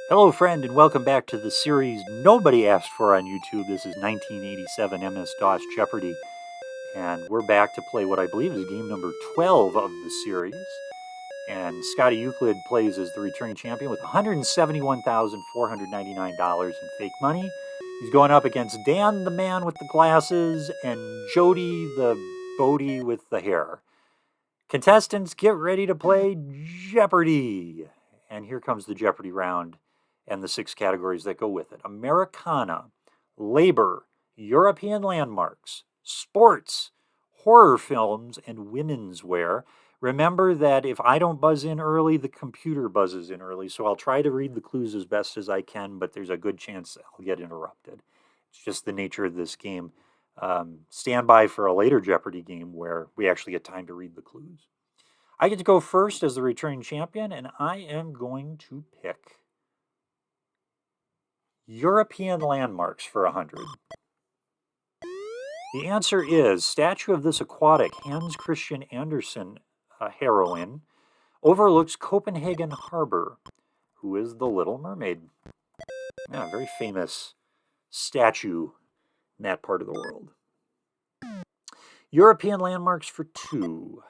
Hello, friend, and welcome back to the series nobody asked for on YouTube. This is 1987 MS-DOS Jeopardy, and we're back to play what I believe is game number 12 of the series. And Scotty Euclid plays as the returning champion with $171,499 in fake money. He's going up against Dan, the man with the glasses, and Jody, the Bodie with the hair. Contestants, get ready to play Jeopardy! And here comes the Jeopardy round and the 6 categories that go with it. Americana, labor, European landmarks, sports, horror films, and women's wear. Remember that if I don't buzz in early, the computer buzzes in early, so I'll try to read the clues as best as I can, but there's a good chance I'll get interrupted. It's just the nature of this game. Stand by for a later Jeopardy game where we actually get time to read the clues. I get to go first as the returning champion, and I am going to pick European landmarks for 100. The answer is statue of this aquatic Hans Christian Andersen heroine overlooks Copenhagen Harbor. Who is the Little Mermaid? Yeah, very famous statue in that part of the world. European landmarks for 2.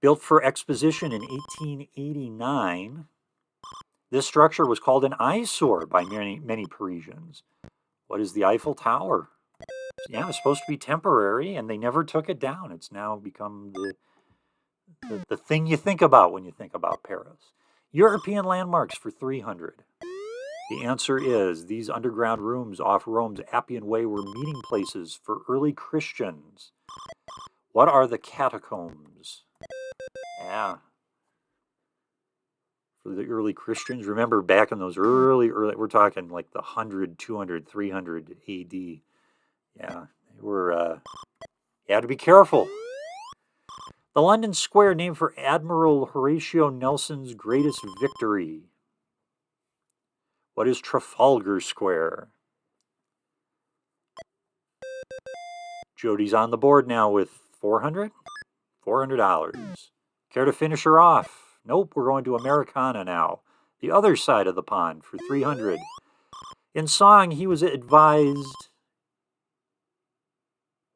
Built for exposition in 1889, this structure was called an eyesore by many Parisians. What is the Eiffel Tower? Yeah, it was supposed to be temporary, and they never took it down. It's now become the thing you think about when you think about Paris. European landmarks for 300. The answer is these underground rooms off Rome's Appian Way were meeting places for early Christians. What are the catacombs? Yeah. For the early Christians, remember back in those early, we're talking like the 100, 200, 300 AD. Yeah, they were, you had to be careful. The London Square named for Admiral Horatio Nelson's greatest victory. What is Trafalgar Square? Jody's on the board now with $400. Care to finish her off? Nope, we're going to Americana now. The other side of the pond for 300. In song, he was advised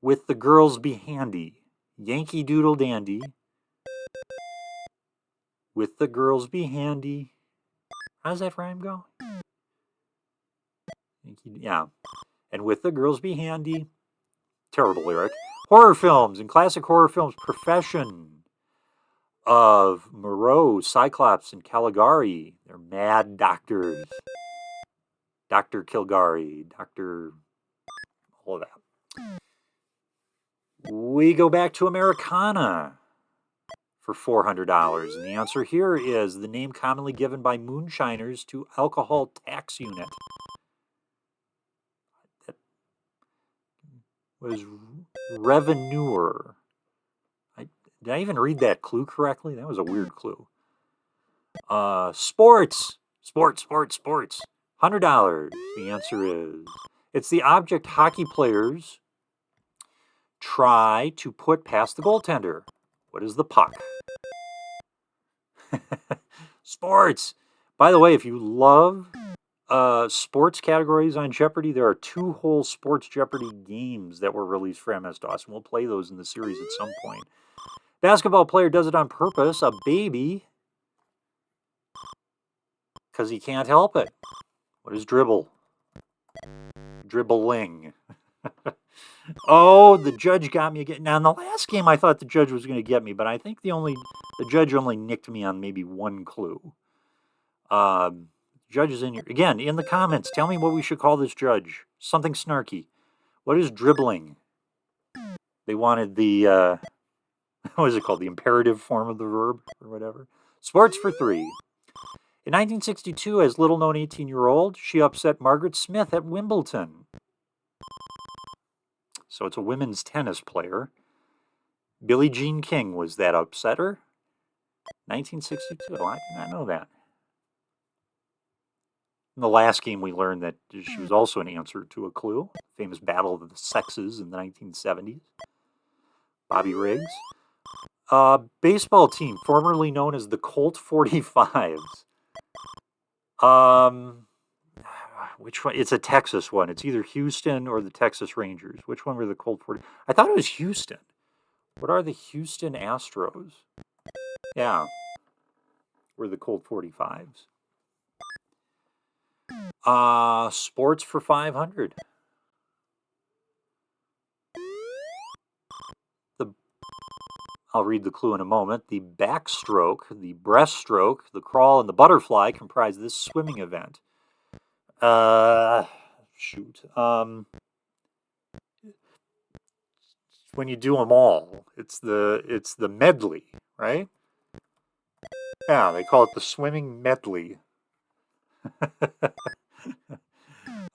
with the girls be handy. Yankee Doodle Dandy. With the girls be handy. How does that rhyme go? Yeah. And with the girls be handy. Terrible lyric. Horror films and classic horror films. Profession of Moreau, Cyclops, and Caligari. They're mad doctors. Dr. Kilgary, Dr. all of that. We go back to Americana for $400. And the answer here is the name commonly given by moonshiners to alcohol tax unit. That was revenuer. Did I even read that clue correctly? That was a weird clue. Sports. $100. The answer is it's the object hockey players try to put past the goaltender. What is the puck? Sports. By the way, if you love sports categories on Jeopardy, there are 2 whole sports Jeopardy games that were released for MS-DOS, and we'll play those in the series at some point. Basketball player does it on purpose. A baby. Because he can't help it. What is dribble? Dribbling. Oh, the judge got me again. Now, in the last game, I thought the judge was going to get me, but I think the judge only nicked me on maybe 1 clue. Judge is in here. Again, in the comments, tell me what we should call this judge. Something snarky. What is dribbling? They wanted the... what is it called? The imperative form of the verb or whatever. Sports for 3. In 1962, as little-known 18-year-old, she upset Margaret Smith at Wimbledon. So it's a women's tennis player. Billie Jean King was that upsetter. 1962. I did not know that. In the last game, we learned that she was also an answer to a clue. Famous Battle of the Sexes in the 1970s. Bobby Riggs. Baseball team, formerly known as the Colt 45s. Um, which one? It's a Texas one. It's either Houston or the Texas Rangers. Which one were the Colt 40? I thought it was Houston. What are the Houston Astros? Yeah, were the Colt 45s. Sports for 500. I'll read the clue in a moment. The backstroke, the breaststroke, the crawl, and the butterfly comprise this swimming event. Shoot. When you do them all, it's the medley, right? Yeah, they call it the swimming medley.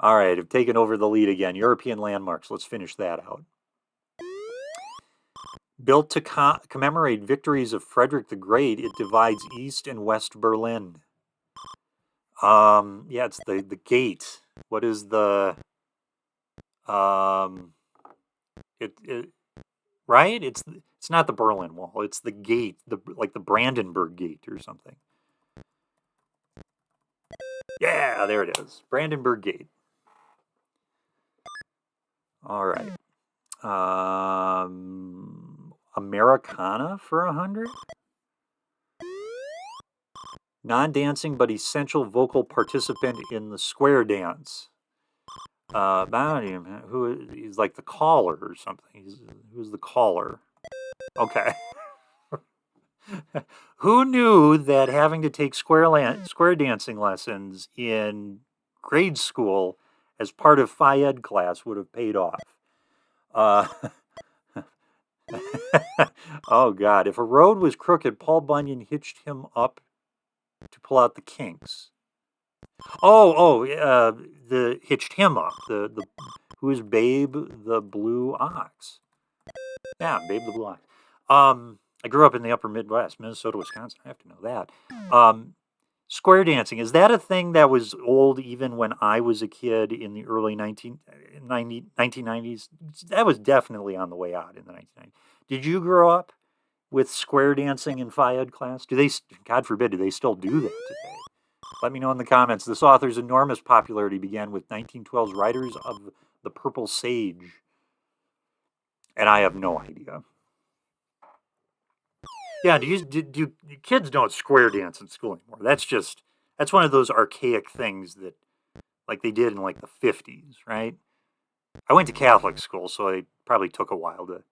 All right, I've taken over the lead again. European landmarks. Let's finish that out. Built to commemorate victories of Frederick the Great, it divides East and West Berlin. Yeah, it's the gate. What is the right? It's not the Berlin Wall. It's the gate, like the Brandenburg Gate or something. Yeah, there it is. Brandenburg Gate. All right. Americana for 100. Non-dancing but essential vocal participant in the square dance. Who he's like the caller or something. Who's the caller? Okay. Who knew that having to take square dancing lessons in grade school as part of Phi Ed class would have paid off? Oh God! If a road was crooked, Paul Bunyan hitched him up to pull out the kinks. The hitched him up. The who is Babe the Blue Ox? Yeah, Babe the Blue Ox. I grew up in the upper Midwest, Minnesota, Wisconsin. I have to know that. Square dancing, is that a thing that was old even when I was a kid in the early 1990s? That was definitely on the way out in the 1990s. Did you grow up with square dancing in Phi Ed class? Do they, God forbid, do they still do that today? Let me know in the comments. This author's enormous popularity began with 1912's Riders of the Purple Sage. And I have no idea. Yeah, do kids don't square dance in school anymore? That's one of those archaic things that like they did in like the 50s, right? I went to Catholic school, so it probably took a while to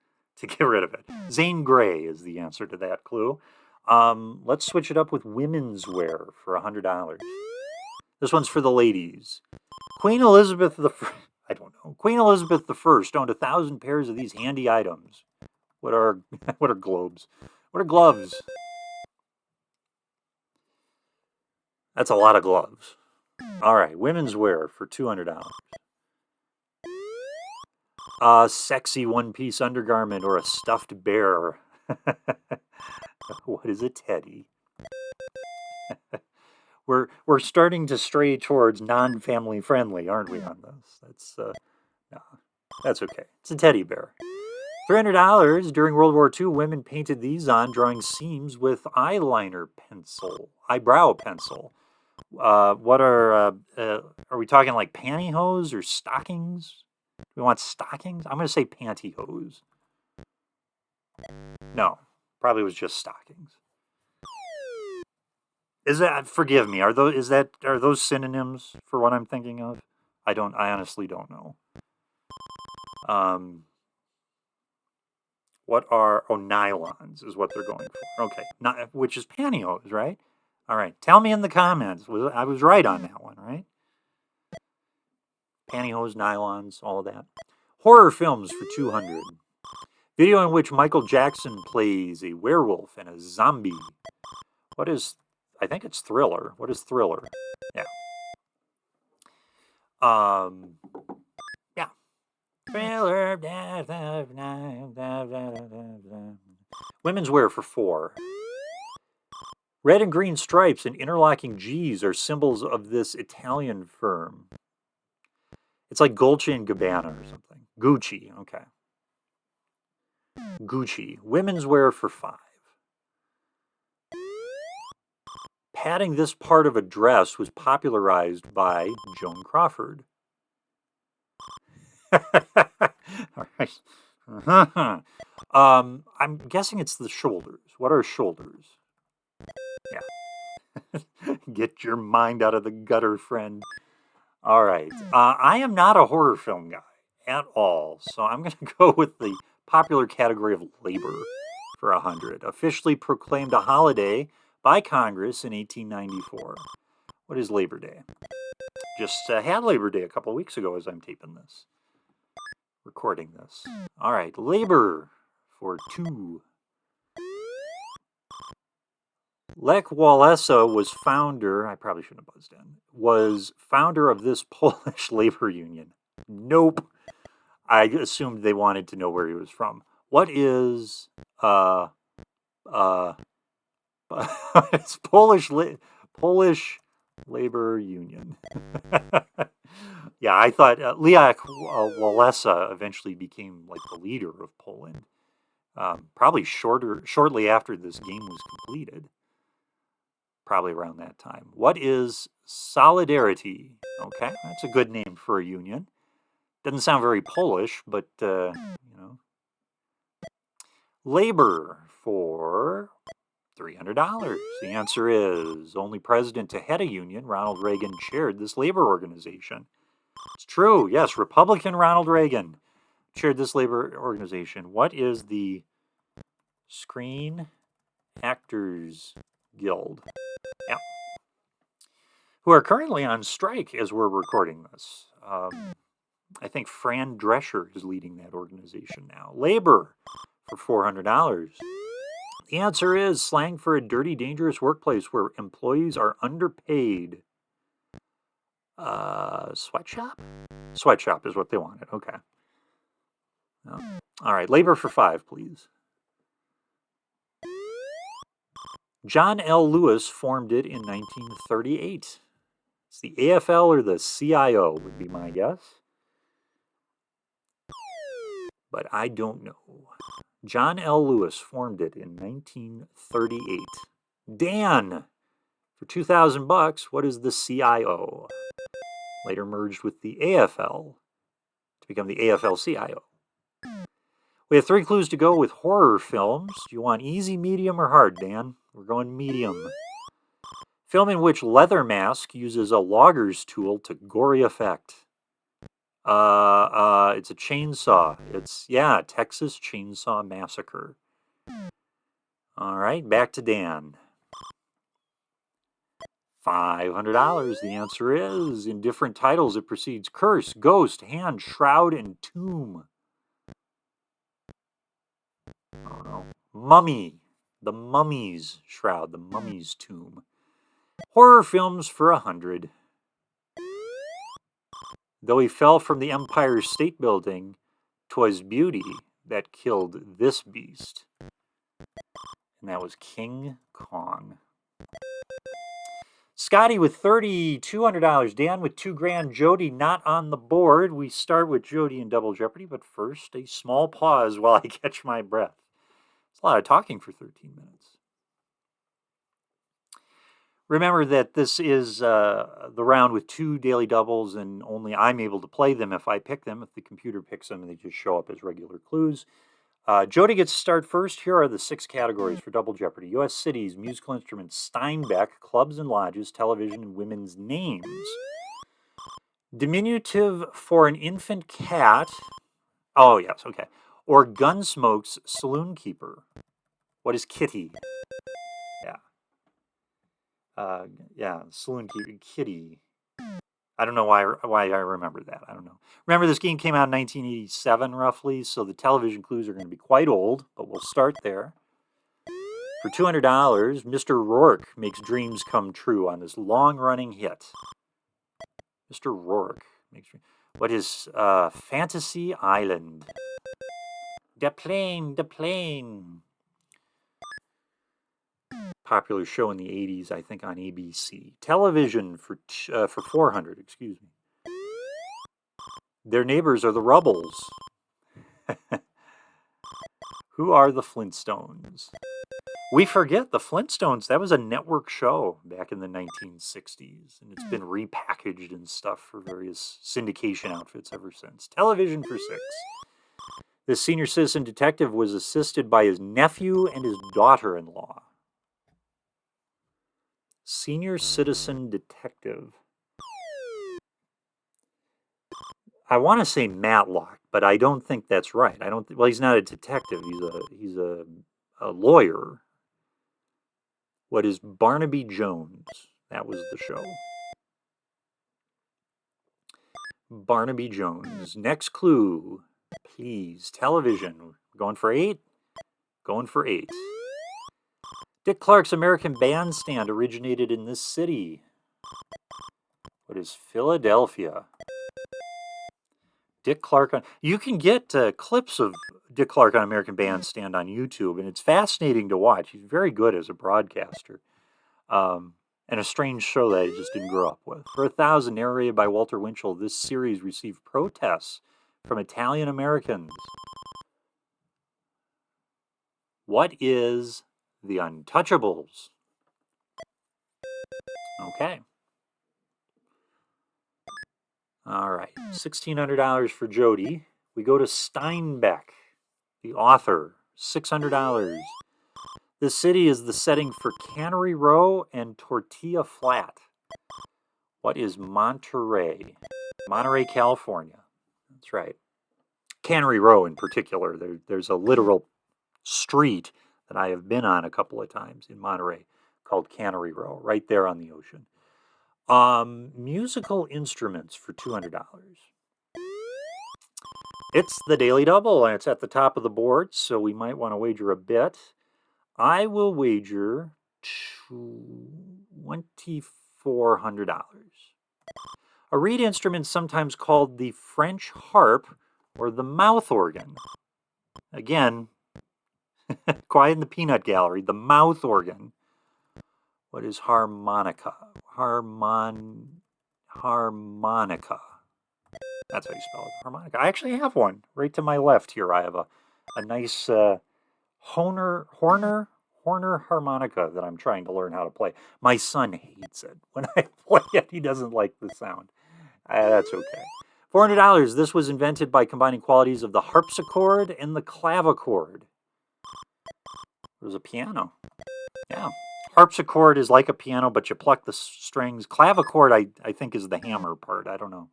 get rid of it. Zane Grey is the answer to that clue. Let's switch it up with women's wear for $100. This one's for the ladies. Queen Elizabeth the I don't know. Queen Elizabeth I owned 1,000 pairs of these handy items. What are globes? What are gloves? That's a lot of gloves. All right, women's wear for $200. A sexy one-piece undergarment or a stuffed bear. What is a teddy? We're starting to stray towards non-family friendly, aren't we? On this, that's okay. It's a teddy bear. $300. During World War II, women painted these on, drawing seams with eyebrow pencil. What are we talking like pantyhose or stockings? We want stockings? I'm going to say pantyhose. No, probably was just stockings. Is that, forgive me, are those synonyms for what I'm thinking of? I honestly don't know. What are, nylons is what they're going for. Okay, which is pantyhose, right? All right, tell me in the comments. I was right on that one, right? Pantyhose, nylons, all of that. Horror films for $200. Video in which Michael Jackson plays a werewolf and a zombie. I think it's Thriller. What is Thriller? Yeah. Yeah. Thriller. Women's wear for $4. Red and green stripes and interlocking G's are symbols of this Italian firm. It's like Dolce & Gabbana or something. Gucci, okay. Gucci. Women's wear for $5. Padding this part of a dress was popularized by Joan Crawford. All right. I'm guessing it's the shoulders. What are shoulders? Yeah. Get your mind out of the gutter, friend. All right. I am not a horror film guy at all, so I'm going to go with the popular category of labor for 100. Officially proclaimed a holiday by Congress in 1894. What is Labor Day? Just had Labor Day a couple weeks ago as I'm taping this. Recording this. All right. Labor for 2. Lech Walesa was founder, I probably shouldn't have buzzed in, was founder of this Polish labor union. Nope. I assumed they wanted to know where he was from. What is it's Polish labor union? Yeah, I thought Lech Walesa eventually became like the leader of Poland. Probably shortly after this game was completed. Probably around that time. What is Solidarity? Okay, that's a good name for a union. Doesn't sound very Polish, but, you know. Labor for $300. The answer is only president to head a union, Ronald Reagan, chaired this labor organization. It's true. Yes, Republican Ronald Reagan chaired this labor organization. What is the Screen Actors Guild? Yeah. Who are currently on strike as we're recording this. I think Fran Drescher is leading that organization now. Labor for $400. The answer is slang for a dirty, dangerous workplace where employees are underpaid. Sweatshop? Sweatshop is what they wanted. Okay. Oh. All right. Labor for 5, please. John L. Lewis formed it in 1938. It's the AFL or the CIO would be my guess. But I don't know. John L. Lewis formed it in 1938. Dan, for $2,000, what is the CIO? Later merged with the AFL to become the AFL-CIO. We have 3 clues to go with horror films. Do you want easy, medium, or hard, Dan? We're going medium. Film in which Leathermask uses a logger's tool to gory effect. It's a chainsaw. It's, Texas Chainsaw Massacre. All right, back to Dan. $500. The answer is, in different titles, it precedes Curse, Ghost, Hand, Shroud, and Tomb. I don't know. Mummy. The Mummy's Shroud. The Mummy's Tomb. Horror films for 100. Though he fell from the Empire State Building, 'twas beauty that killed this beast. And that was King Kong. Scotty with $3,200. Dan with $2,000. Jody not on the board. We start with Jody in Double Jeopardy, but first a small pause while I catch my breath. It's a lot of talking for 13 minutes. Remember that this is the round with 2 daily doubles, and only I'm able to play them if I pick them. If the computer picks them, they just show up as regular clues. Jody gets to start first. Here are the 6 categories for Double Jeopardy. U.S. cities, musical instruments, Steinbeck, clubs and lodges, television, and women's names. Diminutive for an infant cat. Oh, yes, okay. Or Gunsmoke's saloon keeper. What is Kitty? Saloon keeper, Kitty. I don't know why I remember that. I don't know. Remember, this game came out in 1987, roughly, so the television clues are going to be quite old, but we'll start there. For $200, Mr. Rourke makes dreams come true on this long-running hit. Mr. Rourke makes dreams. What is Fantasy Island? The plane. Popular show in the 80s, I think, on ABC. Television for 400, excuse me. Their neighbors are the Rubbles. Who are the Flintstones? We forget the Flintstones. That was a network show back in the 1960s, and it's been repackaged and stuff for various syndication outfits ever since. Television for 6. This senior citizen detective was assisted by his nephew and his daughter-in-law. Senior citizen detective. I want to say Matlock, but I don't think that's right. I don't. Well, he's not a detective. He's a lawyer. What is Barnaby Jones? That was the show. Barnaby Jones. Next clue, please. Television. Going for 8? Going for 8. Dick Clark's American Bandstand originated in this city. What is Philadelphia? Dick Clark on. You can get clips of Dick Clark on American Bandstand on YouTube, and it's fascinating to watch. He's very good as a broadcaster. And a strange show that I just didn't grow up with. For 1,000, narrated by Walter Winchell, this series received protests from Italian Americans. What is The Untouchables? Okay. All right. $1,600 for Jody. We go to Steinbeck, the author. $600. This city is the setting for Cannery Row and Tortilla Flat. What is Monterey? Monterey, California. That's right. Cannery Row in particular. There's a literal street that I have been on a couple of times in Monterey called Cannery Row, right there on the ocean. Musical instruments for $200. It's the Daily Double, and it's at the top of the board, so we might want to wager a bit. I will wager $2,400. A reed instrument sometimes called the French harp or the mouth organ. Again, quiet in the peanut gallery, the mouth organ. What is harmonica? Harmonica. That's how you spell it, harmonica. I actually have one right to my left here. I have a nice Horner harmonica that I'm trying to learn how to play. My son hates it. When I play it, he doesn't like the sound. That's okay. $400. This was invented by combining qualities of the harpsichord and the clavichord. It was a piano. Yeah. Harpsichord is like a piano, but you pluck the strings. Clavichord, I think, is the hammer part. I don't know.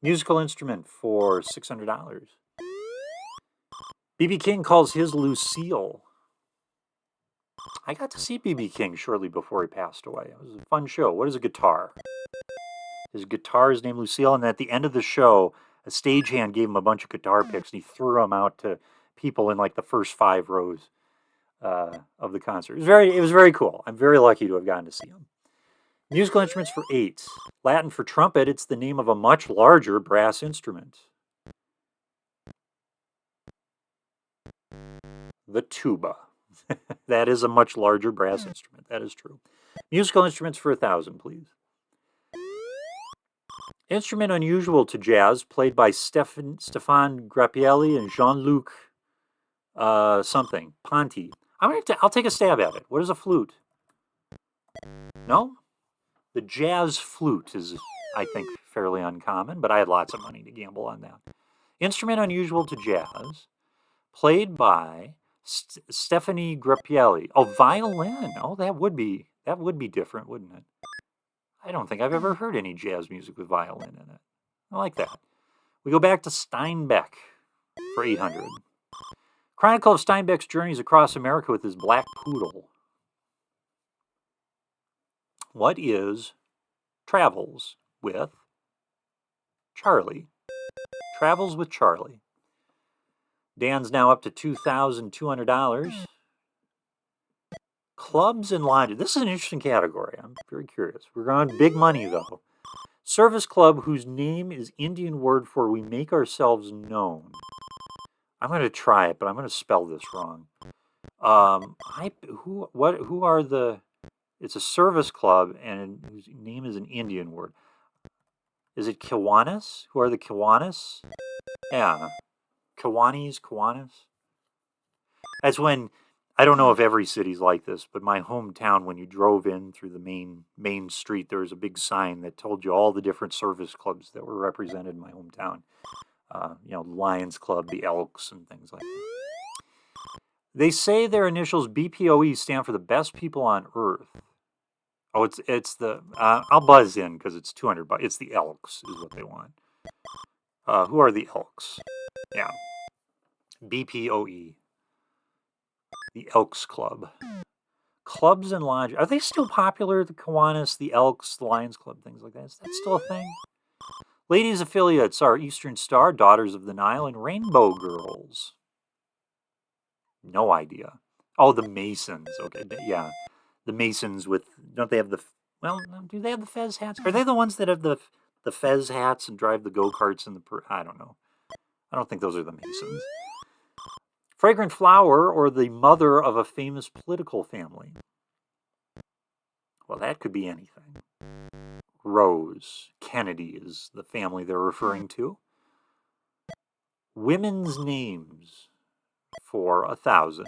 Musical instrument for $600. B.B. King calls his Lucille. I got to see B.B. King shortly before he passed away. It was a fun show. What is a guitar? His guitar is named Lucille, and at the end of the show, a stagehand gave him a bunch of guitar picks, and he threw them out to people in like the first 5 rows of the concert. It was very cool. I'm very lucky to have gotten to see him. Musical instruments for 8. Latin for trumpet. It's the name of a much larger brass instrument. The tuba. That is a much larger brass instrument. That is true. Musical instruments for 1,000, please. Instrument unusual to jazz, played by Stefan Grappielli and Jean-Luc something. Ponti. I'll take a stab at it. What is a flute? No? The jazz flute is, I think, fairly uncommon, but I had lots of money to gamble on that. Instrument unusual to jazz, played by Stephanie Grappielli. Oh, violin. Oh, that would be different, wouldn't it? I don't think I've ever heard any jazz music with violin in it. I like that. We go back to Steinbeck for 800. Chronicle of Steinbeck's journeys across America with his black poodle. What is Travels with Charlie? Travels with Charlie. Dan's now up to $2,200. Clubs and lounges. This is an interesting category. I'm very curious. We're going big money, though. Service club whose name is Indian word for we make ourselves known. I'm going to try it, but I'm going to spell this wrong. Who are the... It's a service club, and whose name is an Indian word. Is it Kiwanis? Who are the Kiwanis? Yeah. Kiwanis? That's when... I don't know if every city's like this, but my hometown, when you drove in through the main street, there was a big sign that told you all the different service clubs that were represented in my hometown. The Lions Club, the Elks, and things like that. They say their initials BPOE stand for the best people on Earth. Oh, it's the I'll buzz in because it's $200. It's the Elks is what they want. Who are the Elks? Yeah, BPOE, the Elks Club. Clubs and lodges, are they still popular? The Kiwanis, the Elks, the Lions Club, things like that. Is that still a thing? Ladies affiliates are Eastern Star, Daughters of the Nile, and Rainbow Girls. No idea. Oh, the Masons. Okay, yeah. The Masons with, don't they have the, well, do they have the fez hats? Are they the ones that have the fez hats and drive the go-karts and I don't know. I don't think those are the Masons. Fragrant flower or the mother of a famous political family. Well, that could be anything. Rose. Kennedy is the family they're referring to. Women's names for 1,000.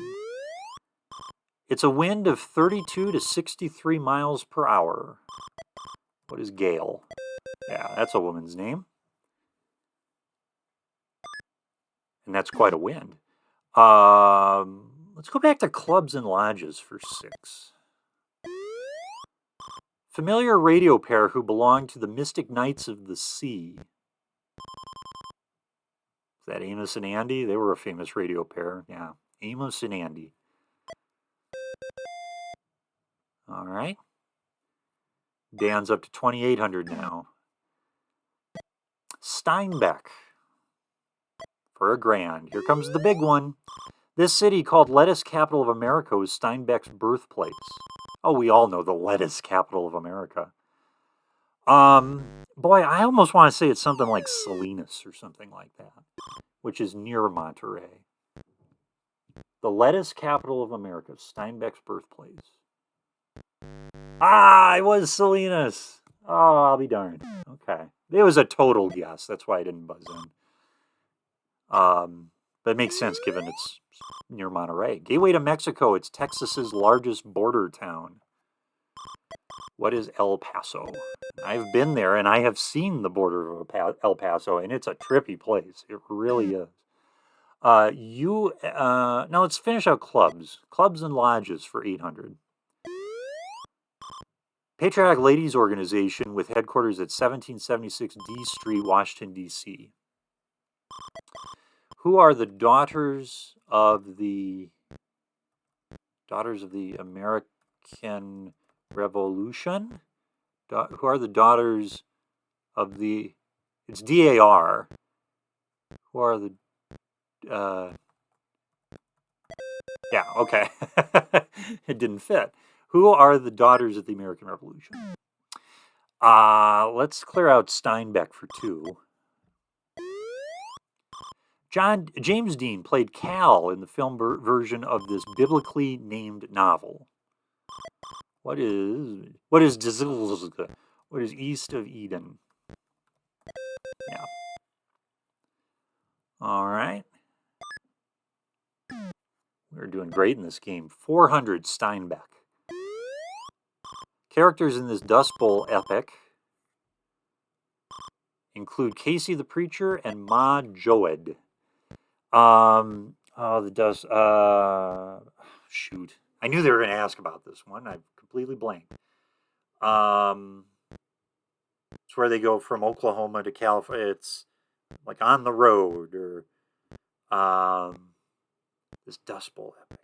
It's a wind of 32 to 63 miles per hour. What is gale? Yeah, that's a woman's name. And that's quite a wind. Let's go back to clubs and lodges for 6. Familiar radio pair who belonged to the Mystic Knights of the Sea. Is that Amos and Andy? They were a famous radio pair. Yeah, Amos and Andy. All right. Dan's up to 2,800 now. Steinbeck for $1,000. Here comes the big one. This city, called lettuce capital of America, was Steinbeck's birthplace. Oh, we all know the lettuce capital of America. Boy, I almost want to say it's something like Salinas or something like that, which is near Monterey. The lettuce capital of America, Steinbeck's birthplace. It was Salinas. Oh, I'll be darned. Okay. It was a total guess. That's why I didn't buzz in. But it makes sense given it's near Monterey. Gateway to Mexico. It's Texas's largest border town. What is El Paso? I've been there and I have seen the border of El Paso, and it's a trippy place. It really is. Now let's finish out clubs. Clubs and lodges for 800. Patriotic Ladies Organization with headquarters at 1776 D Street, Washington, D.C. Who are the daughters of the American Revolution? Who are the daughters of the... It's DAR. Who are the... yeah, okay. It didn't fit. Who are the daughters of the American Revolution? Let's clear out Steinbeck for 2. James Dean played Cal in the film version of this biblically named novel. What is East of Eden? Yeah. All right. We're doing great in this game. 400 Steinbeck. Characters in this Dust Bowl epic include Casey the Preacher and Ma Joed. Shoot. I knew they were going to ask about this one. I completely blanked. It's where they go from Oklahoma to California. It's like on the road, or this Dust Bowl epic.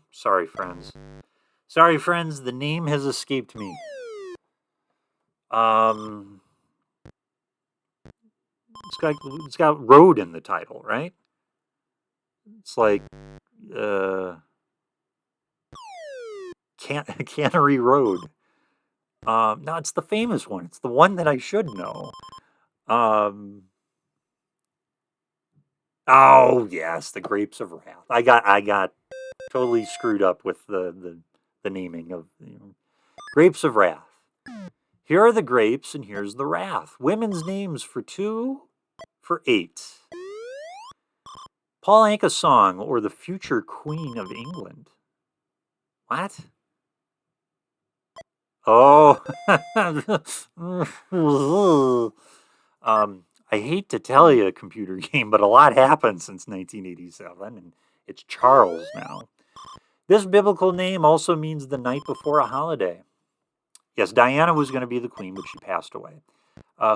Sorry, friends. Sorry, friends. The name has escaped me. It's got road in the title, right? It's like Cannery Road. No, it's the famous one. It's the one that I should know. Oh yes, the Grapes of Wrath. I got totally screwed up with the naming of Grapes of Wrath. Here are the grapes and here's the wrath. Women's names for 2, for 8. Paul Anka song or the future Queen of England? What? Oh. I hate to tell you, computer game, but a lot happened since 1987, and it's Charles now. This biblical name also means the night before a holiday. Yes, Diana was going to be the queen, but she passed away.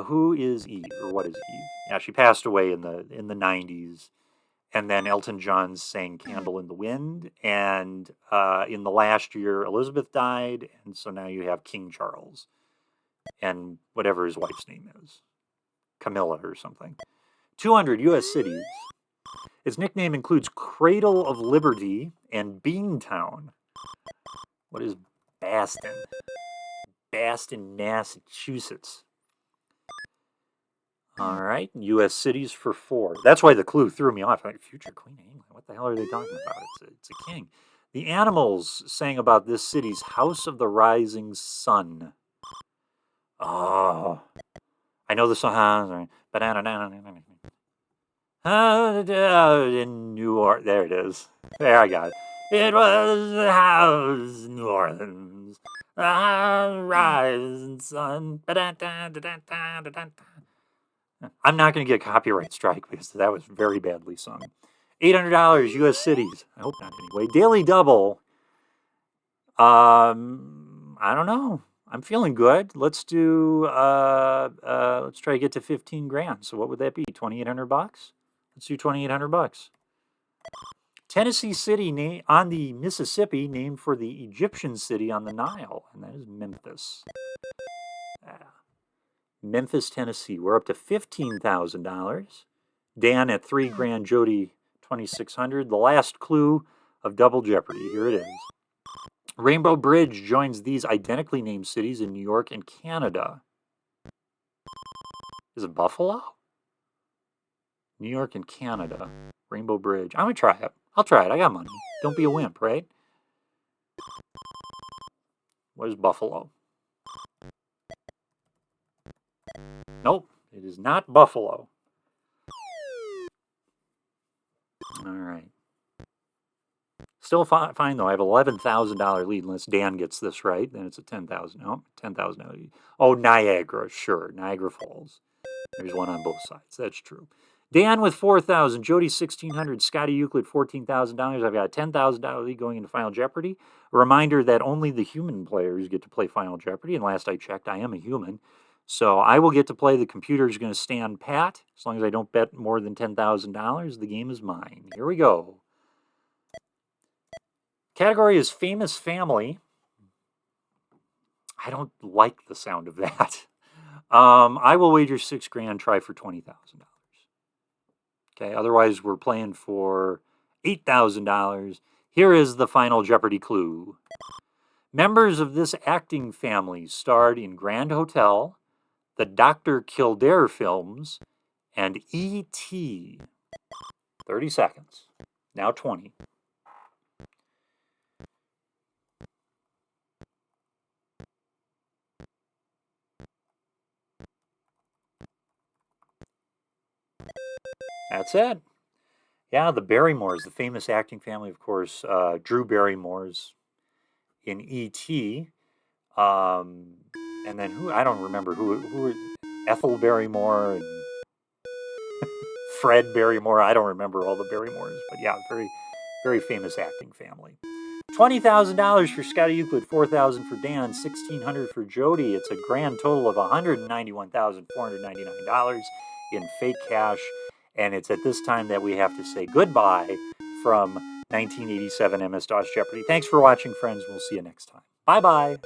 Who is Eve, or what is Eve? Yeah, she passed away in the 90s, and then Elton John sang "Candle in the Wind," and in the last year, Elizabeth died, and so now you have King Charles, and whatever his wife's name is, Camilla or something. 200 U.S. cities. Its nickname includes Cradle of Liberty and Beantown. What is Boston? Boston, Massachusetts. All right, U.S. cities for 4. That's why the clue threw me off. Like, future Queen of England. What the hell are they talking about? It's a king. The Animals sang about this city's House of the Rising Sun. Oh, I know the song. In New Orleans. There it is. There, I got it. It was the house in New Orleans. The rising sun. I'm not going to get a copyright strike because that was very badly sung. $800 U.S. cities. I hope not anyway. Daily double. I don't know. I'm feeling good. Let's do. Let's try to get to 15 grand. So what would that be? $2,800. Let's do $2,800. Tennessee city on the Mississippi, named for the Egyptian city on the Nile, and that is Memphis. Memphis, Tennessee. We're up to $15,000. Dan at $3 grand. Jody $2,600. The last clue of Double Jeopardy. Here it is. Rainbow Bridge joins these identically named cities in New York and Canada. Is it Buffalo? New York and Canada. Rainbow Bridge. I'm going to try it. I'll try it. I got money. Don't be a wimp, right? What is Buffalo? Nope, it is not Buffalo. All right. Still fine, though. I have $11,000 lead. Unless Dan gets this right, then it's a $10,000. No, $10,000 lead. Oh, Niagara. Sure, Niagara Falls. There's one on both sides. That's true. Dan with $4,000. Jody $1,600. Scotty Euclid $14,000. I've got a $10,000 lead going into Final Jeopardy. A reminder that only the human players get to play Final Jeopardy. And last I checked, I am a human. So I will get to play. The computer is going to stand pat. As long as I don't bet more than $10,000, the game is mine. Here we go. Category is famous family. I don't like the sound of that. I will wager 6 grand, try for $20,000. Okay, otherwise we're playing for $8,000. Here is the Final Jeopardy clue. Members of this acting family starred in Grand Hotel, the Dr. Kildare films, and E.T. 30 seconds. Now 20. That's it. Yeah, the Barrymores, the famous acting family, of course. Drew Barrymore's in E.T. And then who? I don't remember who. Ethel Barrymore and Fred Barrymore. I don't remember all the Barrymores, but yeah, very, very famous acting family. $20,000 for Scotty Euclid, $4,000 for Dan, $1,600 for Jody. It's a grand total of $191,499 in fake cash. And it's at this time that we have to say goodbye from 1987 MS-DOS Jeopardy. Thanks for watching, friends. We'll see you next time. Bye-bye.